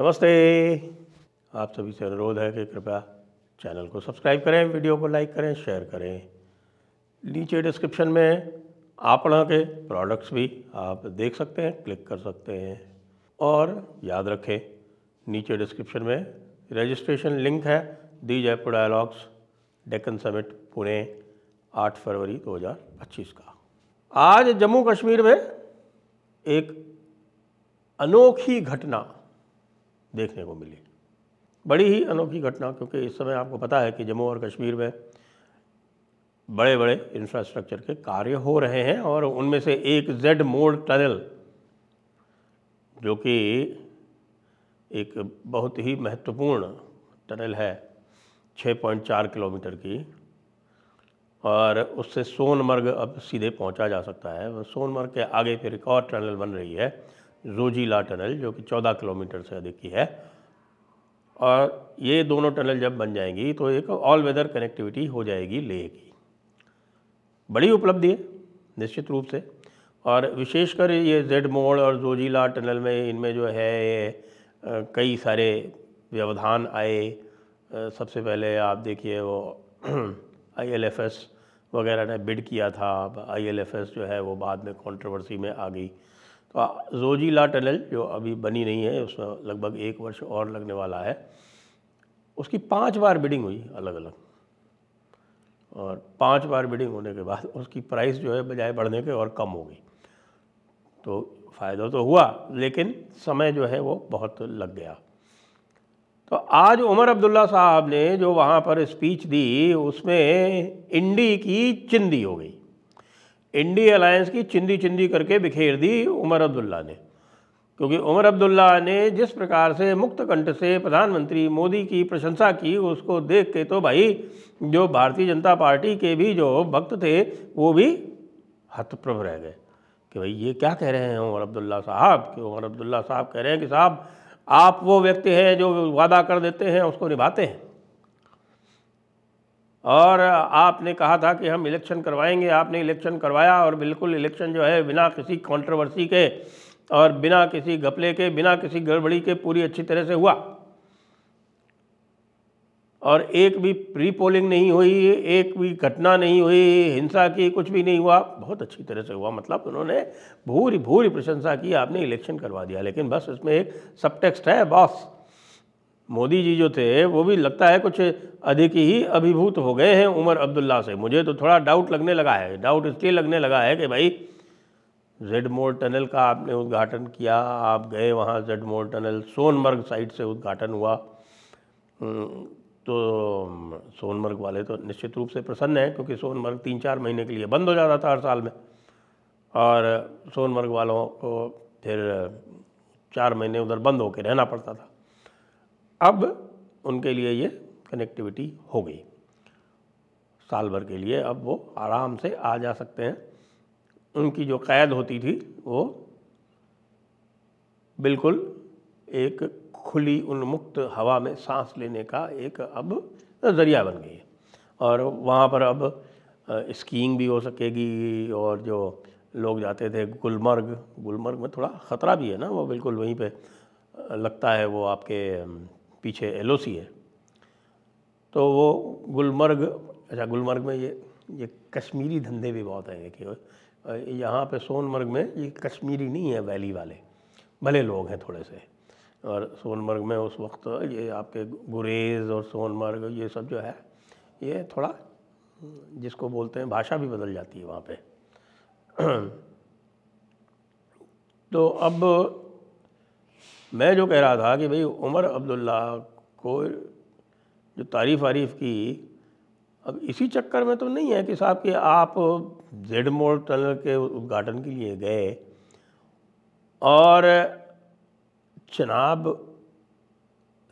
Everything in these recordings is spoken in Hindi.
नमस्ते। आप सभी से अनुरोध है कि कृपया चैनल को सब्सक्राइब करें, वीडियो को लाइक करें, शेयर करें। नीचे डिस्क्रिप्शन में आपणा के प्रोडक्ट्स भी आप देख सकते हैं, क्लिक कर सकते हैं। और याद रखें, नीचे डिस्क्रिप्शन में रजिस्ट्रेशन लिंक है दी जयपुर डायलॉग्स डेक्कन समिट पुणे 8 फरवरी 2025 का। आज जम्मू कश्मीर में एक अनोखी घटना देखने को मिली। बड़ी ही अनोखी घटना, क्योंकि इस समय आपको पता है कि जम्मू और कश्मीर में बड़े बड़े इंफ्रास्ट्रक्चर के कार्य हो रहे हैं और उनमें से एक जेड मोड टनल, जो कि एक बहुत ही महत्वपूर्ण टनल है 6.4 किलोमीटर की, और उससे सोनमर्ग अब सीधे पहुंचा जा सकता है। सोनमर्ग के आगे फिर एक और टनल बन रही है, जोजिला टनल, जो कि 14 किलोमीटर से अधिक की है। और ये दोनों टनल जब बन जाएंगी तो एक ऑल वेदर कनेक्टिविटी हो जाएगी लेह की। बड़ी उपलब्धि है निश्चित रूप से। और विशेषकर ये जेड मोड और जोजिला टनल में इनमें जो है कई सारे व्यवधान आए। सबसे पहले आप देखिए वो IL&FS वगैरह ने बिड किया था। अब IL&FS जो है वो बाद में कंट्रोवर्सी में आ गई। तो जोजिला टनल जो अभी बनी नहीं है, उसमें लगभग 1 वर्ष और लगने वाला है। उसकी 5 बार बिडिंग हुई अलग अलग, और 5 बार बिडिंग होने के बाद उसकी प्राइस जो है बजाय बढ़ने के और कम हो गई। तो फ़ायदा तो हुआ, लेकिन समय जो है वो बहुत लग गया। तो आज उमर अब्दुल्ला साहब ने जो वहाँ पर स्पीच दी, उसमें इंडी की चिंदी हो गई। इंडी अलायंस की चिंदी चिंदी करके बिखेर दी उमर अब्दुल्ला ने। क्योंकि उमर अब्दुल्ला ने जिस प्रकार से मुक्त कंठ से प्रधानमंत्री मोदी की प्रशंसा की, उसको देख के तो भाई जो भारतीय जनता पार्टी के भी जो भक्त थे वो भी हतप्रभ रह गए कि भाई ये क्या कह रहे हैं उमर अब्दुल्ला साहब। कि उमर अब्दुल्ला साहब कह रहे हैं कि साहब आप वो व्यक्ति हैं जो वादा कर देते हैं उसको निभाते हैं, और आपने कहा था कि हम इलेक्शन करवाएंगे, आपने इलेक्शन करवाया, और बिल्कुल इलेक्शन जो है बिना किसी कंट्रोवर्सी के और बिना किसी घपले के, बिना किसी गड़बड़ी के पूरी अच्छी तरह से हुआ। और एक भी प्री पोलिंग नहीं हुई, एक भी घटना नहीं हुई, हिंसा की कुछ भी नहीं हुआ, बहुत अच्छी तरह से हुआ। मतलब उन्होंने भूरी भूरी प्रशंसा की, आपने इलेक्शन करवा दिया। लेकिन बस इसमें एक सब टेक्स्ट है बॉस, मोदी जी जो थे वो भी लगता है कुछ अधिक ही अभिभूत हो गए हैं उमर अब्दुल्ला से। मुझे तो थोड़ा डाउट लगने लगा है। डाउट इसलिए लगने लगा है कि भाई जेड मोड टनल का आपने उद्घाटन किया, आप गए वहाँ, Z Morh tunnel Sonamarg side से उद्घाटन हुआ। तो सोनमर्ग वाले तो निश्चित रूप से प्रसन्न हैं, क्योंकि सोनमर्ग 3-4 महीने के लिए बंद हो जाता था हर साल में, और सोनमर्ग वालों को फिर 4 महीने उधर बंद होकर रहना पड़ता था। अब उनके लिए ये कनेक्टिविटी हो गई साल भर के लिए। अब वो आराम से आ जा सकते हैं। उनकी जो कैद होती थी वो बिल्कुल एक खुली उन्मुक्त हवा में सांस लेने का एक अब ज़रिया बन गई है। और वहाँ पर अब स्कीइंग भी हो सकेगी। और जो लोग जाते थे गुलमर्ग में थोड़ा ख़तरा भी है ना, वो बिल्कुल वहीं पे लगता है, वो आपके पीछे LOC है। तो वो गुलमर्ग में ये कश्मीरी धंधे भी बहुत हैं। देखिए यहाँ पे सोनमर्ग में ये कश्मीरी नहीं है, वैली वाले भले लोग हैं थोड़े से। और सोनमर्ग में उस वक्त ये आपके गुरेज और सोनमर्ग ये सब जो है, ये थोड़ा जिसको बोलते हैं भाषा भी बदल जाती है वहाँ पे। तो अब मैं जो कह रहा था कि भाई उमर अब्दुल्ला को जो तारीफ़ की, अब इसी चक्कर में तो नहीं है कि साहब कि आप जेड मोड टनल के उद्घाटन के लिए गए और चनाब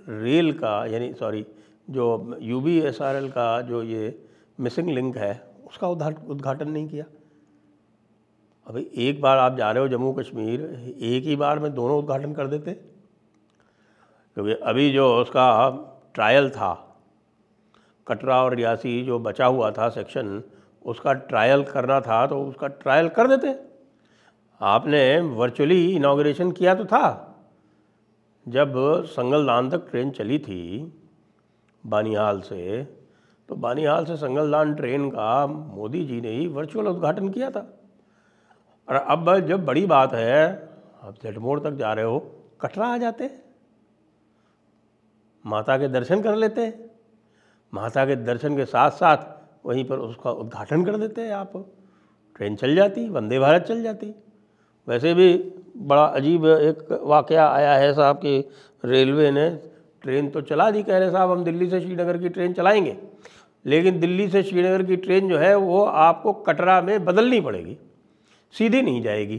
रेल का, यानी सॉरी जो UBSRL का जो ये मिसिंग लिंक है उसका उद्घाटन नहीं किया। अभी एक बार आप जा रहे हो जम्मू कश्मीर, एक ही बार में दोनों उद्घाटन कर देते। क्योंकि अभी जो उसका ट्रायल था, कटरा और रियासी जो बचा हुआ था सेक्शन, उसका ट्रायल करना था तो उसका ट्रायल कर देते। आपने वर्चुअली इनाग्रेशन किया तो था, जब संगलदान तक ट्रेन चली थी बानिहाल से, तो बानिहाल से संगलदान ट्रेन का मोदी जी ने ही वर्चुअल उद्घाटन किया था। और अब जब बड़ी बात है, आप जेट मोड़ तक जा रहे हो, कटरा आ जाते, माता के दर्शन कर लेते, माता के दर्शन के साथ साथ वहीं पर उसका उद्घाटन कर देते हैं आप, ट्रेन चल जाती, वंदे भारत चल जाती। वैसे भी बड़ा अजीब एक वाकया आया है साहब कि रेलवे ने ट्रेन तो चला दी, कह रहे साहब हम दिल्ली से श्रीनगर की ट्रेन चलाएंगे, लेकिन दिल्ली से श्रीनगर की ट्रेन जो है वो आपको कटरा में बदलनी पड़ेगी, सीधी नहीं जाएगी।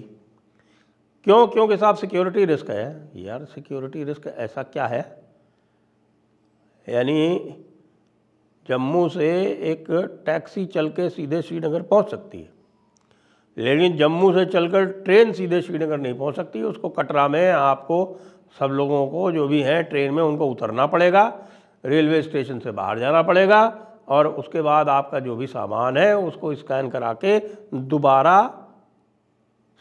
क्यों? क्योंकि साहब सिक्योरिटी रिस्क है। यार सिक्योरिटी रिस्क ऐसा क्या है? यानी जम्मू से एक टैक्सी चल के सीधे श्रीनगर पहुंच सकती है, लेकिन जम्मू से चलकर ट्रेन सीधे श्रीनगर नहीं पहुंच सकती। उसको कटरा में आपको सब लोगों को जो भी हैं ट्रेन में उनको उतरना पड़ेगा, रेलवे स्टेशन से बाहर जाना पड़ेगा, और उसके बाद आपका जो भी सामान है उसको स्कैन करा के दोबारा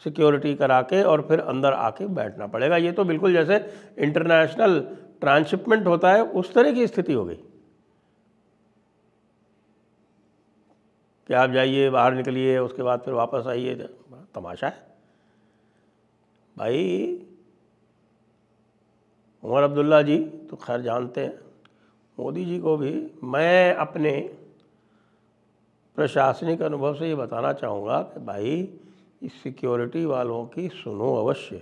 सिक्योरिटी करा के और फिर अंदर आके बैठना पड़ेगा। ये तो बिल्कुल जैसे इंटरनेशनल ट्रांसशिपमेंट होता है उस तरह की स्थिति हो गई कि आप जाइए, बाहर निकलिए, उसके बाद फिर वापस आइए। तमाशा है भाई। उमर अब्दुल्ला जी तो खैर जानते हैं, मोदी जी को भी मैं अपने प्रशासनिक अनुभव से ये बताना चाहूँगा कि भाई इस सिक्योरिटी वालों की सुनो अवश्य,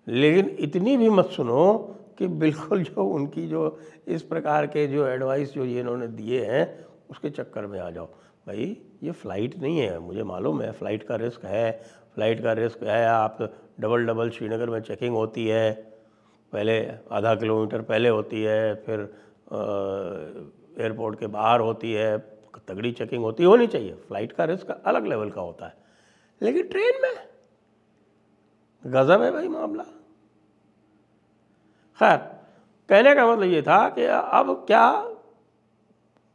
लेकिन इतनी भी मत सुनो कि बिल्कुल जो उनकी जो इस प्रकार के जो एडवाइस जो ये इन्होंने दिए हैं उसके चक्कर में आ जाओ। भाई ये फ़्लाइट नहीं है, मुझे मालूम है फ़्लाइट का रिस्क है, फ़्लाइट का रिस्क है। आप डबल श्रीनगर में चेकिंग होती है, पहले आधा किलोमीटर पहले होती है, फिर एयरपोर्ट के बाहर होती है, तगड़ी चेकिंग होनी चाहिए। फ़्लाइट का रिस्क अलग लेवल का होता है, लेकिन ट्रेन में गज़ब है भाई मामला। खैर कहने का मतलब ये था कि अब क्या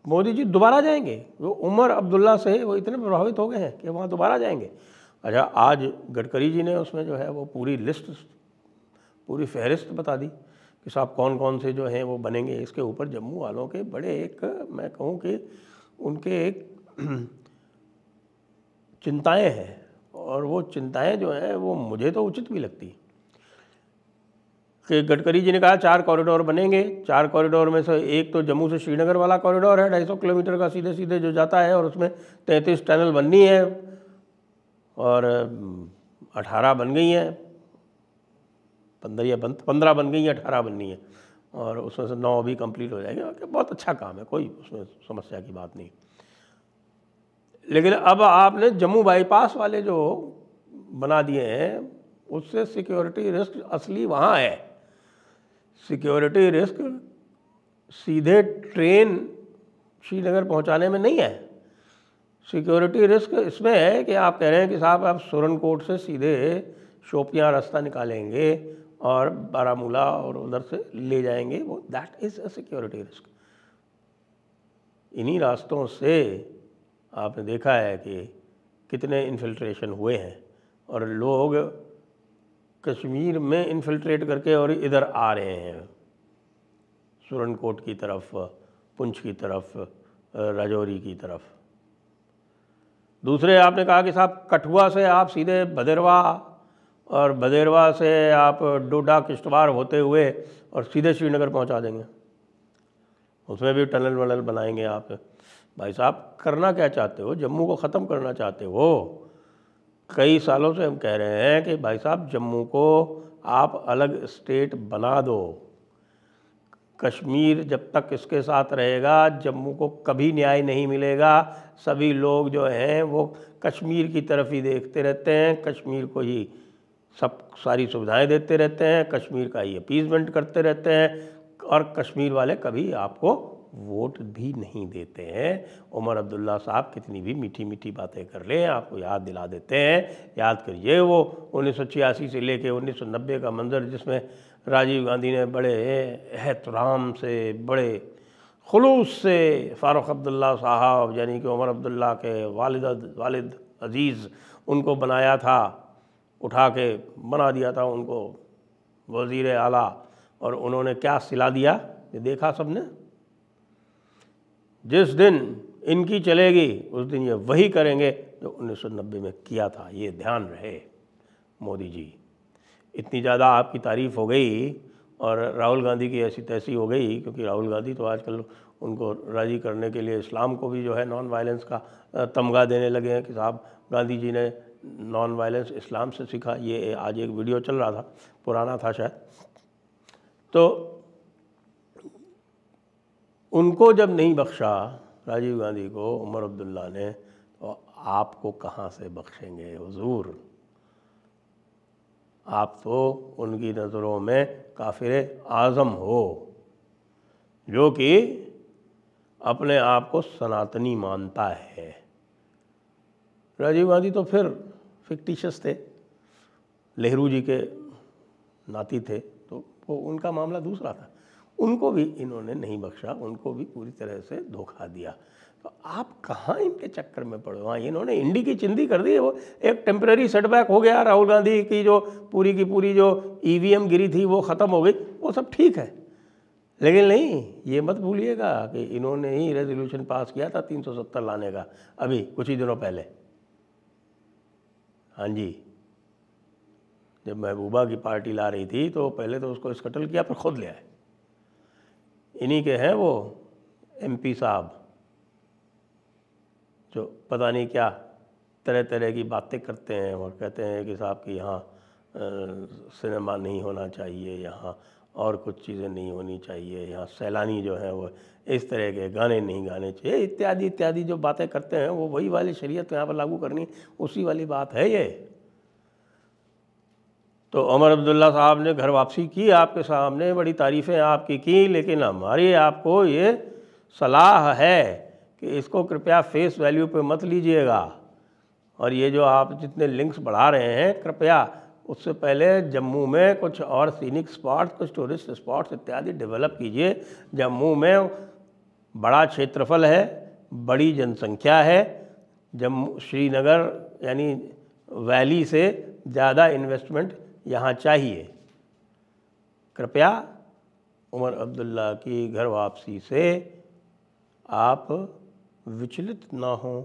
मोदी जी दोबारा जाएंगे? वो उमर अब्दुल्ला से वो इतने प्रभावित हो गए हैं कि वहाँ दोबारा जाएंगे। अच्छा, आज गडकरी जी ने उसमें जो है वो पूरी लिस्ट, पूरी फहरिस्त बता दी कि साहब कौन कौन से जो हैं वो बनेंगे। इसके ऊपर जम्मू वालों के बड़े एक, मैं कहूँ कि उनके एक चिंताएं हैं, और वो चिंताएं जो हैं वो मुझे तो उचित भी लगती कि गडकरी जी ने कहा 4 कॉरिडोर बनेंगे। 4 कॉरिडोर में से एक तो जम्मू से श्रीनगर वाला कॉरिडोर है 250 किलोमीटर का सीधे सीधे जो जाता है, और उसमें 33 टनल बननी है, और 18 बन गई हैं, 15 बन गई हैं, 18 बननी है, और उसमें से 9 अभी कंप्लीट हो जाएगी। बहुत अच्छा काम है, कोई उसमें समस्या की बात नहीं। लेकिन अब आपने जम्मू बाईपास वाले जो बना दिए हैं उससे सिक्योरिटी रिस्क असली वहाँ है। सिक्योरिटी रिस्क सीधे ट्रेन श्रीनगर पहुँचाने में नहीं है। सिक्योरिटी रिस्क इसमें है कि आप कह रहे हैं कि साहब आप सुरनकोट से सीधे शोपियां रास्ता निकालेंगे और बारामूला और उधर से ले जाएंगे, वो that is a security risk. इन्हीं रास्तों से आपने देखा है कि कितने इन्फिल्ट्रेशन हुए हैं, और लोग कश्मीर में इन्फिल्ट्रेट करके और इधर आ रहे हैं, सुरनकोट की तरफ, पुंछ की तरफ, राजौरी की तरफ। दूसरे आपने कहा कि साहब कठुआ से आप सीधे भदेरवा, और भदेरवा से आप डोडा किश्तवाड़ होते हुए और सीधे श्रीनगर पहुंचा देंगे, उसमें भी टनल वनल बनाएंगे आप। भाई साहब करना क्या चाहते हो? जम्मू को ख़त्म करना चाहते हो? कई सालों से हम कह रहे हैं कि भाई साहब जम्मू को आप अलग स्टेट बना दो। कश्मीर जब तक इसके साथ रहेगा जम्मू को कभी न्याय नहीं मिलेगा। सभी लोग जो हैं वो कश्मीर की तरफ ही देखते रहते हैं, कश्मीर को ही सब सारी सुविधाएं देते रहते हैं, कश्मीर का ही अपीजमेंट करते रहते हैं, और कश्मीर वाले कभी आपको वोट भी नहीं देते हैं। उमर अब्दुल्ला साहब कितनी भी मीठी मीठी बातें कर लें, आपको याद दिला देते हैं। याद करिए वो 1986 से लेके 1990 का मंजर, जिसमें राजीव गांधी ने बड़े एहतराम से, बड़े खुलूस से फ़ारूक अब्दुल्ला साहब यानी कि उमर अब्दुल्ला के वालिद अजीज़ उनको बनाया था, उठा के बना दिया था उनको वज़ीर आला और उन्होंने क्या सिला दिया, ये देखा सबने। जिस दिन इनकी चलेगी उस दिन ये वही करेंगे जो 1990 में किया था, ये ध्यान रहे मोदी जी। इतनी ज़्यादा आपकी तारीफ़ हो गई और राहुल गांधी की ऐसी तैसी हो गई, क्योंकि राहुल गांधी तो आजकल उनको राज़ी करने के लिए इस्लाम को भी जो है नॉन वायलेंस का तमगा देने लगे हैं कि साहब गांधी जी ने नॉन वायलेंस इस्लाम से सीखा। ये आज एक वीडियो चल रहा था, पुराना था शायद। तो उनको जब नहीं बख्शा राजीव गांधी को उमर अब्दुल्ला ने, तो आपको कहाँ से बख्शेंगे हुजूर। आप तो उनकी नज़रों में काफिर आज़म हो, जो कि अपने आप को सनातनी मानता है। राजीव गांधी तो फिर फिक्टिशियस थे, नेहरू जी के नाती थे, तो वो उनका मामला दूसरा था। उनको भी इन्होंने नहीं बख्शा, उनको भी पूरी तरह से धोखा दिया। तो आप कहाँ इनके चक्कर में पड़े। हाँ, इन्होंने इंडी की चिंदी कर दी। वो एक टेम्पररी सेटबैक हो गया, राहुल गांधी की जो पूरी की पूरी जो ईवीएम गिरी थी वो ख़त्म हो गई, वो सब ठीक है। लेकिन नहीं, ये मत भूलिएगा कि इन्होंने ही रेजोल्यूशन पास किया था 370 लाने का, अभी कुछ ही दिनों पहले। हाँ जी, जब महबूबा की पार्टी ला रही थी तो पहले तो उसको स्कटल किया, फिर खुद ले आए। इन्हीं के हैं वो एमपी साहब जो पता नहीं क्या तरह तरह की बातें करते हैं और कहते हैं कि साहब कि यहाँ सिनेमा नहीं होना चाहिए, यहाँ और कुछ चीज़ें नहीं होनी चाहिए, यहाँ सैलानी जो है वो इस तरह के गाने नहीं गाने चाहिए, इत्यादि इत्यादि जो बातें करते हैं वो वही वाली शरीयत यहाँ पर लागू करनी, उसी वाली बात है ये। तो उमर अब्दुल्ला साहब ने घर वापसी की, आपके सामने बड़ी तारीफ़ें आपकी की, लेकिन हमारी आपको ये सलाह है कि इसको कृपया फेस वैल्यू पे मत लीजिएगा। और ये जो आप जितने लिंक्स बढ़ा रहे हैं, कृपया उससे पहले जम्मू में कुछ और सीनिक स्पॉट्स, कुछ टूरिस्ट स्पॉट्स इत्यादि डेवलप कीजिए। जम्मू में बड़ा क्षेत्रफल है, बड़ी जनसंख्या है, जम्मू श्रीनगर यानी वैली से ज़्यादा इन्वेस्टमेंट यहाँ चाहिए। कृपया उमर अब्दुल्ला की घर वापसी से आप विचलित ना हों,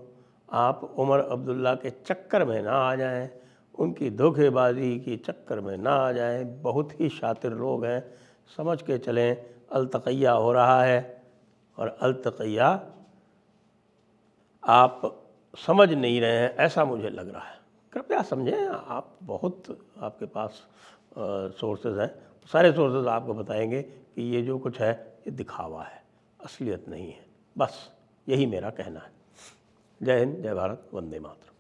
आप उमर अब्दुल्ला के चक्कर में ना आ जाएं, उनकी धोखेबाजी की चक्कर में ना आ जाएं। बहुत ही शातिर लोग हैं, समझ के चलें। अल्तक़ैया हो रहा है और अल्तक़ैया आप समझ नहीं रहे हैं, ऐसा मुझे लग रहा है। कृपया समझें, आप बहुत आपके पास सोर्सेज हैं, सारे सोर्सेज आपको बताएंगे कि ये जो कुछ है ये दिखावा है, असलियत नहीं है। बस यही मेरा कहना है। जय हिंद, जय भारत, वंदे मातरम।